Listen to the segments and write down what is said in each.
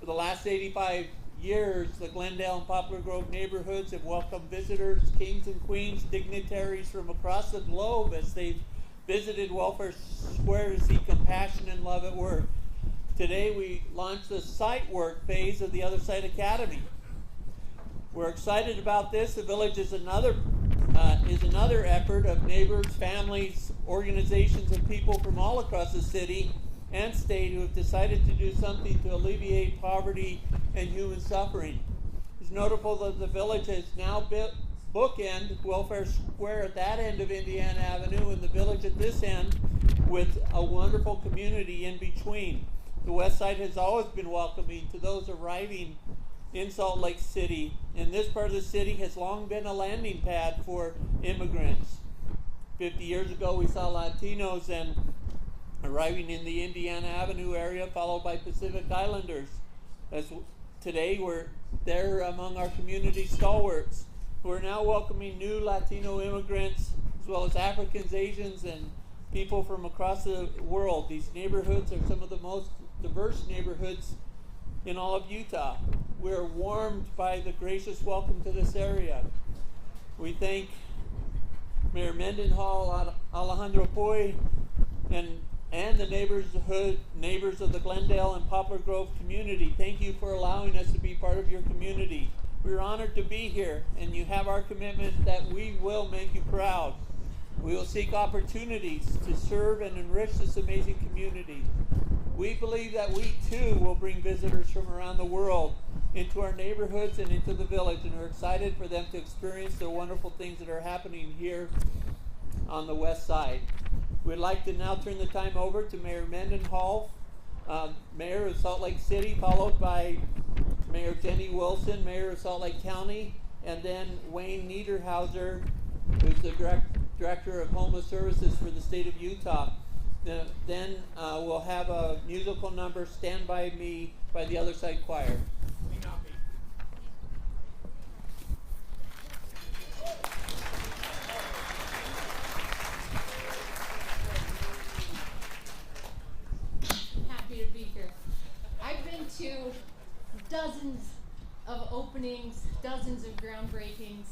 For the last 85 years, the Glendale and Poplar Grove neighborhoods have welcomed visitors, kings and queens, dignitaries from across the globe as they've visited Welfare Square to see compassion and love at work. Today we launched the site work phase of the Other Side Academy. We're excited about this. The village is another effort of neighbors, families, organizations, and people from all across the city and state who have decided to do something to alleviate poverty and human suffering. It's notable that the village has now bookend Welfare Square at that end of Indiana Avenue and the village at this end with a wonderful community in between. The West Side has always been welcoming to those arriving in Salt Lake City, and this part of the city has long been a landing pad for immigrants. 50 years ago we saw Latinos and arriving in the Indiana Avenue area, followed by Pacific Islanders. As today they're among our community stalwarts. We're now welcoming new Latino immigrants, as well as Africans, Asians, and people from across the world. These neighborhoods are some of the most diverse neighborhoods in all of Utah. We're warmed by the gracious welcome to this area. We thank Mayor Mendenhall, Alejandro Poy, and the neighbors of the Glendale and Poplar Grove community. Thank you for allowing us to be part of your community. We're honored to be here, and you have our commitment that we will make you proud. We will seek opportunities to serve and enrich this amazing community. We believe that we too will bring visitors from around the world into our neighborhoods and into the village, and we're excited for them to experience the wonderful things that are happening here on the West Side. We'd like to now turn the time over to Mayor Mendenhall, Mayor of Salt Lake City, followed by Mayor Jenny Wilson, Mayor of Salt Lake County, and then Wayne Niederhauser, who's the Director of Homeless Services for the state of Utah. Then we'll have a musical number, Stand By Me, by the Other Side Choir. Happy to be here. I've been to dozens of openings, dozens of groundbreakings.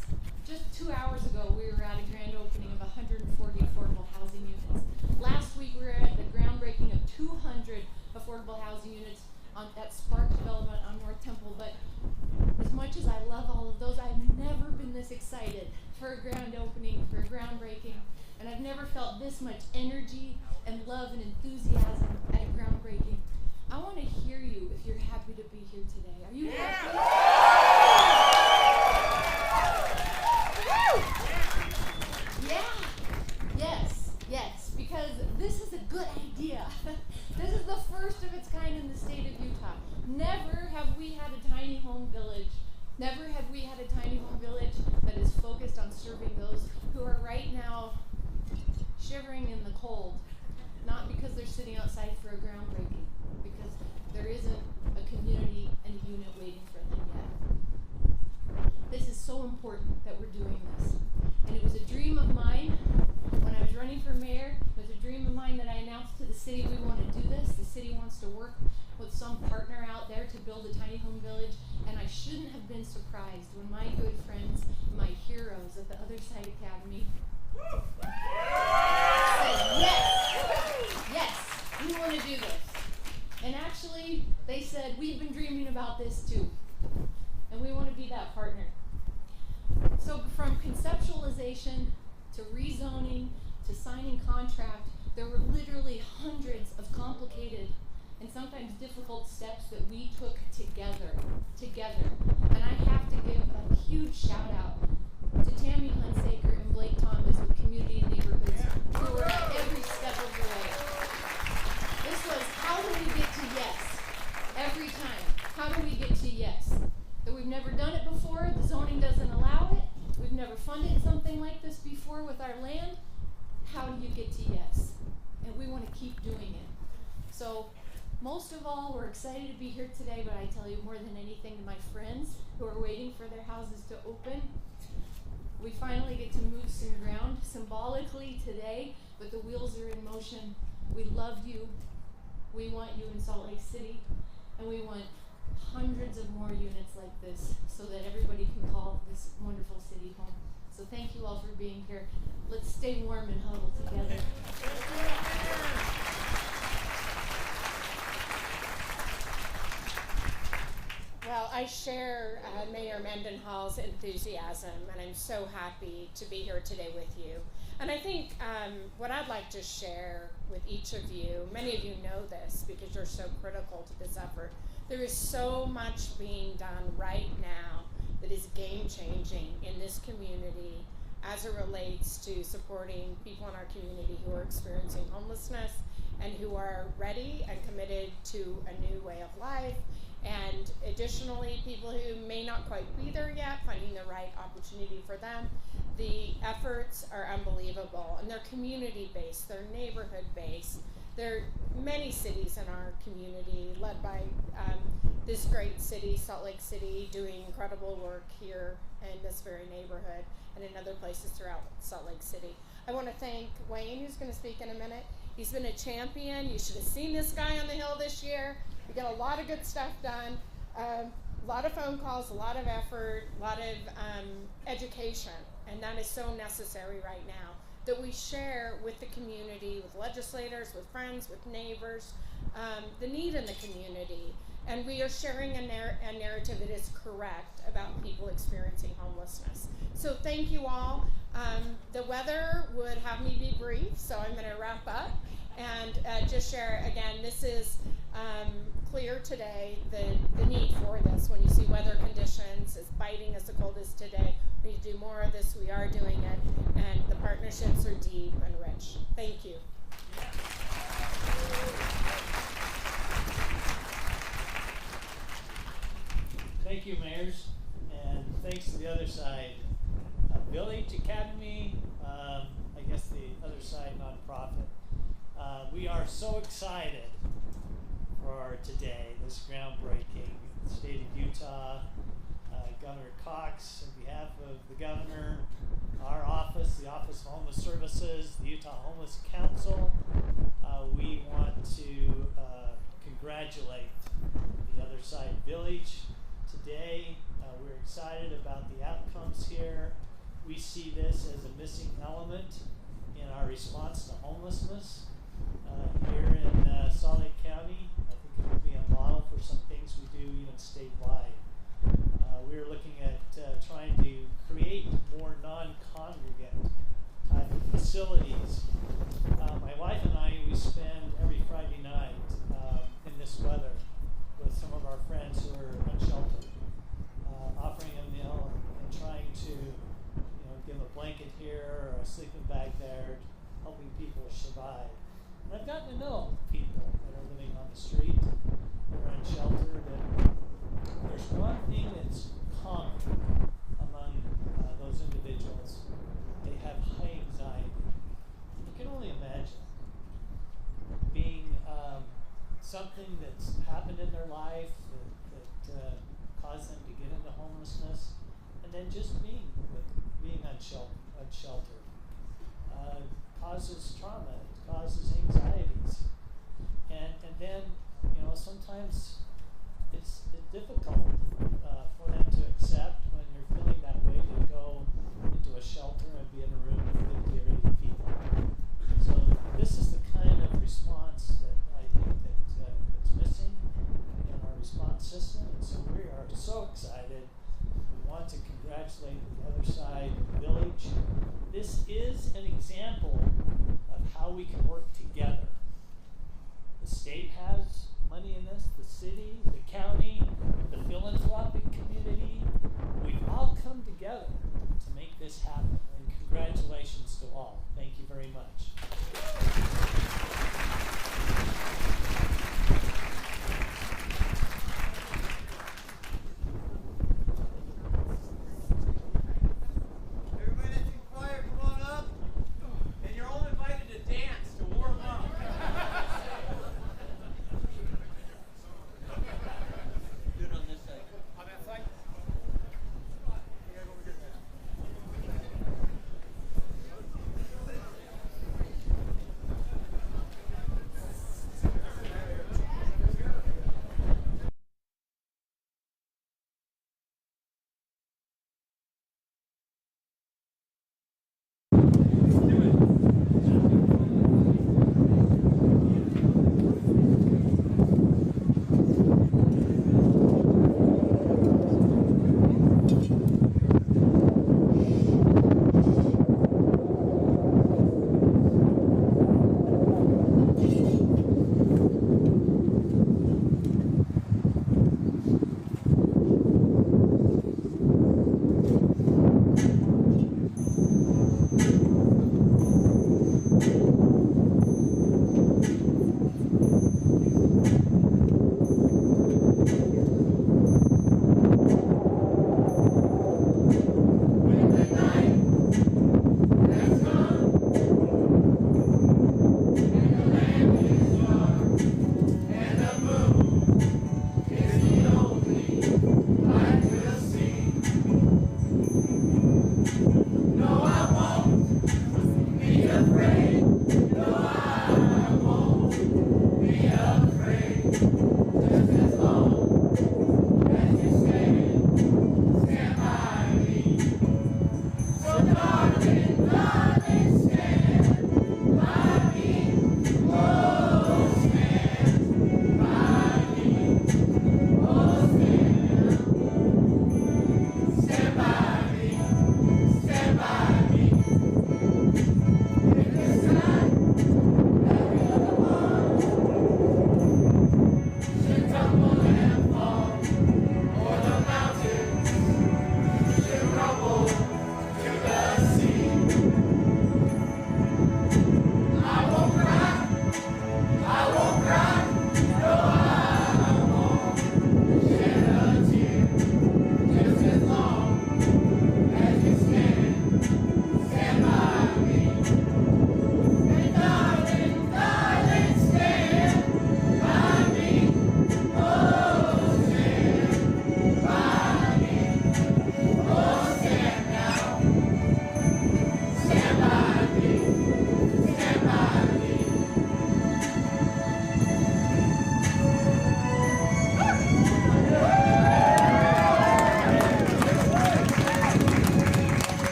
Just 2 hours ago, we were at a grand opening of 140 affordable housing units. Last week, we were at the groundbreaking of 200 affordable housing units at Spark Development on North Temple. But as much as I love all of those, I've never been this excited for a grand opening, for a groundbreaking. And I've never felt this much energy and love and enthusiasm at a groundbreaking. I want to hear you if you're happy to be here today. Are you happy? Yes, because this is a good idea. This is the first of its kind in the state of Utah. Never have we had a tiny home village. Never have we had a tiny home village that is focused on serving those who are right now shivering in the cold. Not because they're sitting outside for a groundbreaking, because there isn't a community and a unit waiting for them yet. This is so important that we're doing this. And it was a dream of mine when I was running for mayor. It was a dream of mine that I announced to the city we want to do this. The city wants to work with some partner out there to build a tiny home village. And I shouldn't have been surprised when my good friends, my heroes at the Other Side Academy, said, yes, we want to do this. And actually, they said, we've been dreaming about this too. And we want to be that partner. So from conceptualization to rezoning to signing contract, there were literally hundreds of complicated and sometimes difficult steps that we took together. And I have to give a huge shout out to Tammy Hunsaker and Blake Thomas with Community and Neighborhoods, who were at every step of the way. This was, how do we get to yes? Every time. How do we get to yes? That we've never done it before, the zoning doesn't allow it, we've never funded something like this before with our land. How do you get to yes? And we want to keep doing it. So, most of all, we're excited to be here today, but I tell you more than anything to my friends who are waiting for their houses to open. We finally get to move some ground symbolically today, but the wheels are in motion. We love you. We want you in Salt Lake City, and we want hundreds of more units like this so that everybody can call this wonderful city home. So thank you all for being here. Let's stay warm and huddle together. Well, I share Mayor Mendenhall's enthusiasm, and I'm so happy to be here today with you. And I think what I'd like to share with each of you, many of you know this because you're so critical to this effort, there is so much being done right now that is game-changing in this community as it relates to supporting people in our community who are experiencing homelessness and who are ready and committed to a new way of life. And additionally, people who may not quite be there yet, finding the right opportunity for them. The efforts are unbelievable, and they're community-based, they're neighborhood-based. There are many cities in our community led by this great city, Salt Lake City, doing incredible work here in this very neighborhood and in other places throughout Salt Lake City. I want to thank Wayne, who's going to speak in a minute. He's been a champion. You should have seen this guy on the Hill this year. We got a lot of good stuff done, a lot of phone calls, a lot of effort, a lot of education, and that is so necessary right now, that we share with the community, with legislators, with friends, with neighbors, the need in the community. And we are sharing a narrative that is correct about people experiencing homelessness. So thank you all. The weather would have me be brief, so I'm going to wrap up and just share again, this is clear today, the need for this. When you see weather conditions as biting as the cold is today, we need to do more of this. We are doing it, and the partnerships are deep and rich. Thank you. Thank you, mayors, and thanks to the other side. Village Academy, I guess the other side nonprofit. We are so excited for today, this groundbreaking. The state of Utah, Governor Cox, on behalf of the governor, our office, the Office of Homeless Services, the Utah Homeless Council, we want to congratulate the other side village. Today, we're excited about the outcomes here. We see this as a missing element in our response to homelessness here in Salt Lake County. I think it will be a model for some things we do even statewide. We're looking at trying to create more non-congregate type of facilities. My wife and I, we spend every Friday night in this weather with some of our friends who are unsheltered, offering a meal and trying to, give a blanket here or a sleeping bag there, helping people survive. And I've gotten to know people that are living on the street, that are unsheltered, and there's one thing that's common among those individuals. They have high anxiety. You can only imagine being something that's happened in their life that caused them to get into homelessness, and then just being unsheltered causes trauma, it causes anxieties, and then sometimes it's difficult for them to accept when you're feeling that way to go into a shelter and be in a room with 50 or 80 people. So this is the kind of response that I think that's missing in our response system, and so we are so excited. We want to congratulate the other side village. This is an example of how we can work together. The state has money in this, the city, the county, the philanthropic community. We've all come together to make this happen, and congratulations to all. Thank you very much.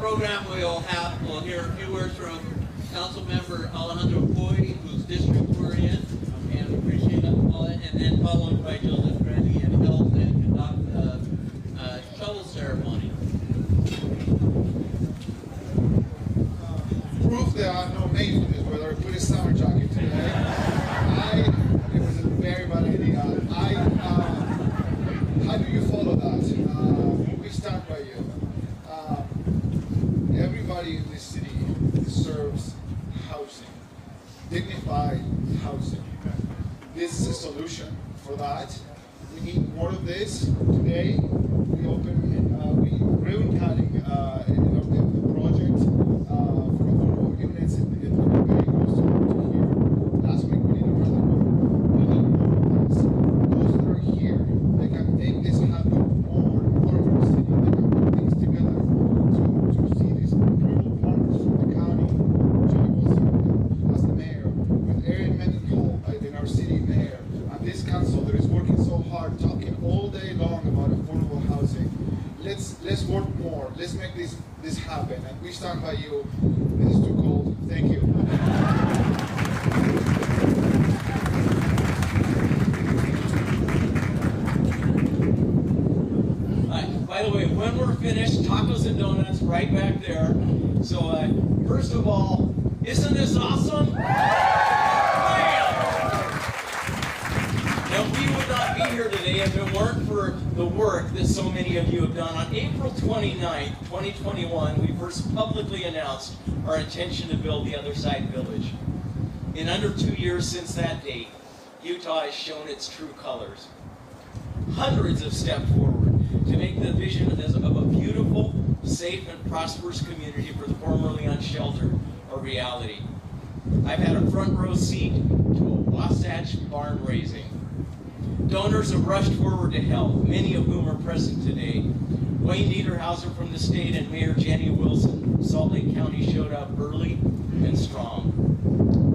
program we'll hear a few words from Council Member Alejandro Coy, whose district we're in, and we appreciate all that, and then followed by Joseph Grady, and he'll then conduct the shovel ceremony. Proof there are no maids in this weather. Put a summer jacket today. It was a very bad idea. How do you follow that? We start by you. Everybody in this city deserves housing, dignified housing. This is a solution for that. We need more of this. Today, we ribbon cutting the project for affordable units in very close to here. Last week, we did another one. We need more of this. Those that are here, they can make this happen more of our city. They can put things together to see these incredible partners from the county. Joey Wilson as the mayor, with Erin Mendenhall in our city mayor, and this council that is working so hard, talking all day long about affordable housing. Let's work more. Let's make this happen. And we stand by you. This is too cold. Thank you. By the way, when we're finished, tacos and donuts right back there. So first of all, isn't this awesome? Now, we would not be here today if it weren't for the work that so many of you have done. On April 29th, 2021, we first publicly announced our intention to build the Other Side Village. In under 2 years since that date, Utah has shown its true colors. Hundreds have stepped forward to make the vision of a beautiful, safe, and prosperous community for the formerly unsheltered a reality. I've had a front row seat to a Wasatch barn raising. Donors have rushed forward to help, many of whom are present today. Wayne Niederhauser from the state and Mayor Jenny Wilson, Salt Lake County showed up early and strong.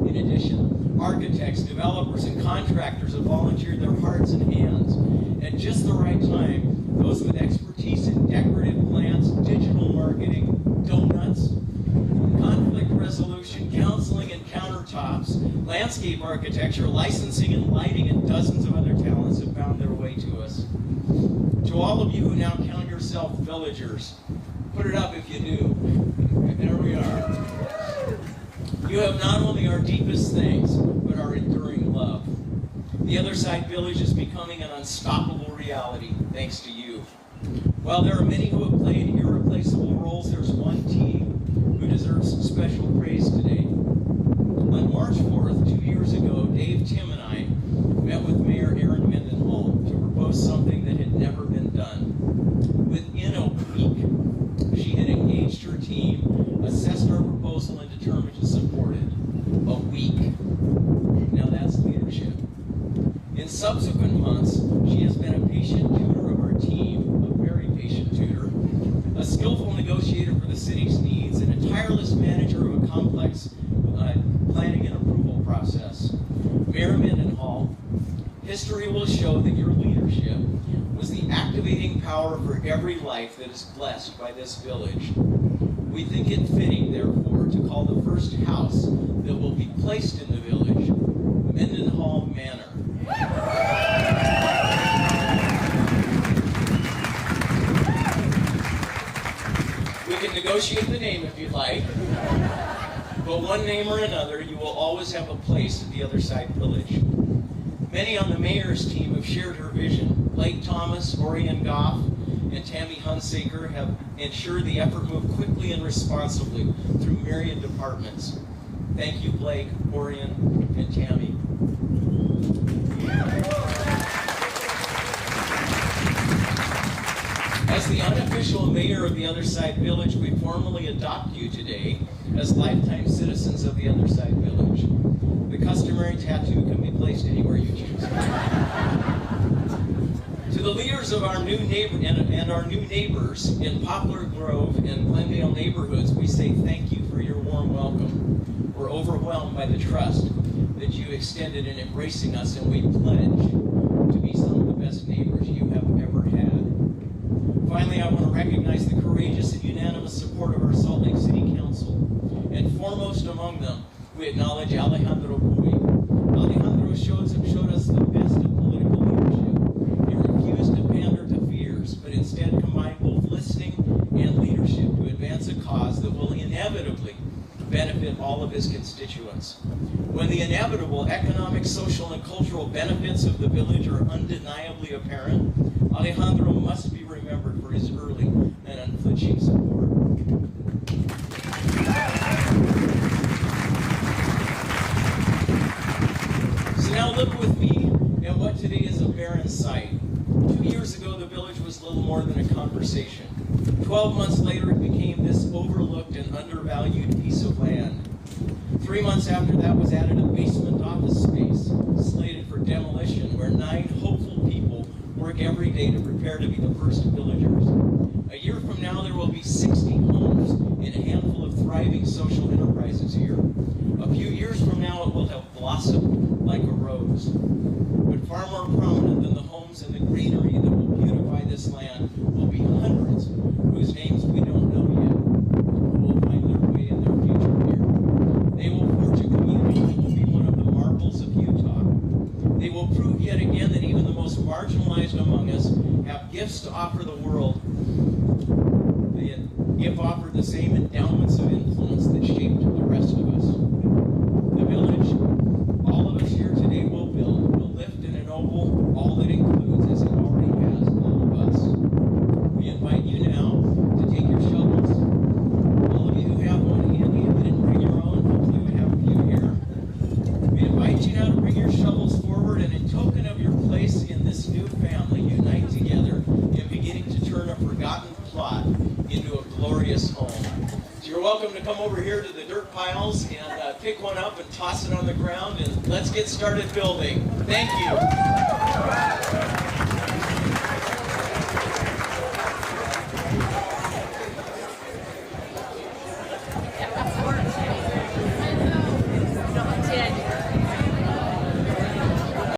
In addition, architects, developers, and contractors have volunteered their hearts and hands. At just the right time, those with expertise in decorative plants, digital marketing, donuts, conflict resolution, counseling and countertops, landscape architecture, licensing and lighting, and dozens of other talents have found their way to us. To all of you who now count yourself villagers, put it up if you do. There we are. You have not only our deepest thanks, but our enduring love. The Other Side Village is becoming an unstoppable reality, thanks to you. While there are many who have played irreplaceable roles, there's one team who deserves special praise today. On March 4th, 2 years ago, Dave, Tim, and I met with Mayor Erin Mendenhall to propose something that had never been done. Within a week, she had engaged her team, assessed our proposal, and determined to support it. A week. Now that's leadership. In subsequent months, she has been a patient tutor of our team, a very patient tutor, a skillful negotiator for the city's needs, and a tireless manager of a complex planning and approval process. Mayor Mendenhall, history will show that your leadership was the activating power for every life that is blessed by this village. We think it fitting, therefore, to call the first house that will be placed in the village Mendenhall Manor. We can negotiate the name if you'd like, but one name or another, you will always have a place at the Other Side Village. Many on the mayor's team have shared her vision. Blake Thomas, Orion Goff, and Tammy Hunsaker have ensured the effort moved quickly and responsibly through myriad departments. Thank you, Blake, Orion, and Tammy. As the unofficial mayor of the Other Side Village, we formally adopt you today as lifetime citizens of the Other Side Village. The customary tattoo can be placed anywhere you choose. To the leaders of our new neighbor and our new neighbors in Poplar Grove and Glendale neighborhoods, we say thank you for your warm welcome. We're overwhelmed by the trust that you extended in embracing us, and we pledge to be some of the best neighbors you have ever had. Finally, I want to recognize the courageous courageous and unanimous support of our Salt Lake City Council. And foremost among them, we acknowledge Alejandro Puy. Alejandro showed us the best of political leadership. He refused to pander to fears, but instead combined both listening and leadership to advance a cause that will inevitably benefit all of his constituents. When the inevitable economic, social, and cultural benefits of the village are undeniably apparent, Alejandro must be remembered for his early and unflinching support. So now look with me at what today is a barren sight. 2 years ago, the village was little more than a conversation. 12 months later, it became this overlooked and undervalued piece of land. 3 months after that was added a basement office space slated for demolition, where 9 hopeful people work every day to prepare to be the first villagers. A year from now, there will be 60 homes and a handful of thriving social enterprises here. A few years from now, it will have blossomed like a rose. But far more prominent than the homes and the greenery that will beautify this land will be hundreds whose names we don't know yet, who will find their way in their future here. They will forge a community that will be one of the marvels of Utah. They will prove yet again that even the most marginalized among us have gifts to offer the world, if offered the same endowments of influence that shaped the rest of us. The village, all of us here today will build, will lift and ennoble all that includes, as it already has, all of us. We invite you now to take your shovels. All of you who have one handy, if you didn't bring your own, hopefully we have a few here. We invite you now to bring your shovels forward, and in token of your place in this new family, unite together in beginning to turn a forgotten plot into a glorious home. So you're welcome to come over here to the dirt piles and pick one up and toss it on the ground, and let's get started building. Thank you.